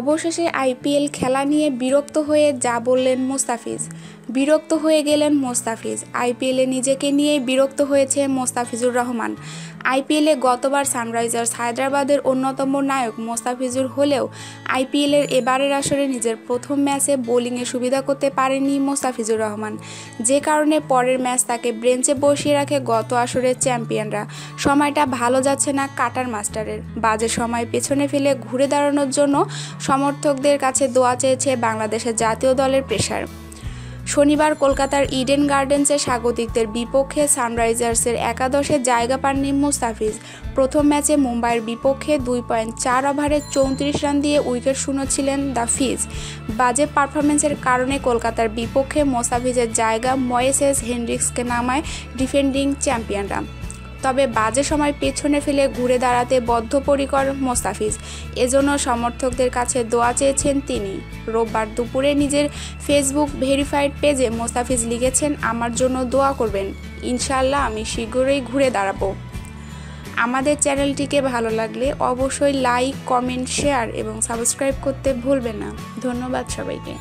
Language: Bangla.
অবশেষে আইপিএল খেলা নিয়ে বিরক্ত হয়ে যা বললেন মোস্তাফিজ। বিরক্ত হয়ে গেলেন মোস্তাফিজ। আইপিএলে নিজেকে নিয়েই বিরক্ত হয়েছে মোস্তাফিজুর রহমান। আইপিএলে গতবার সানরাইজার্স হায়দ্রাবাদের অন্যতম নায়ক মোস্তাফিজুর হলেও আইপিএলের এবারের আসরে নিজের প্রথম ম্যাচে বোলিংয়ে সুবিধা করতে পারেননি মোস্তাফিজুর রহমান, যে কারণে পরের ম্যাচ তাকে বেঞ্চে বসিয়ে রাখে গত আসরের চ্যাম্পিয়নরা। সময়টা ভালো যাচ্ছে না কাটার মাস্টারের। বাজে সময় পেছনে ফেলে ঘুরে দাঁড়ানোর জন্য সমর্থকদের কাছে দোয়া চেয়েছে বাংলাদেশের জাতীয় দলের পেসার। শনিবার কলকাতার ইডেন গার্ডেন্সে স্বাগতিকদের বিপক্ষে সানরাইজার্সের একাদশে জায়গা পাননি মোস্তাফিজ। প্রথম ম্যাচে মুম্বাইয়ের বিপক্ষে 2.4 ওভারে 34 রান দিয়ে উইকেট শূন্য ছিলেন দ্য ফিজ। বাজে পারফরম্যান্সের কারণে কলকাতার বিপক্ষে মোস্তাফিজের জায়গা ময়েসেস হেনরিক্সকে নামায় ডিফেন্ডিং চ্যাম্পিয়নরা। তবে বাজে সময় পেছনে ফেলে ঘুরে দাঁড়াতে বদ্ধপরিকর মোস্তাফিজ। এজন্য সমর্থকদের কাছে দোয়া চেয়েছেন তিনি। রোববার দুপুরে নিজের ফেসবুক ভেরিফাইড পেজে মোস্তাফিজ লিখেছেন, আমার জন্য দোয়া করবেন, ইনশাআল্লাহ আমি শীঘ্রই ঘুরে দাঁড়াবো। আমাদের চ্যানেলটিকে ভালো লাগলে অবশ্যই লাইক, কমেন্ট, শেয়ার এবং সাবস্ক্রাইব করতে ভুলবেন না। ধন্যবাদ সবাইকে।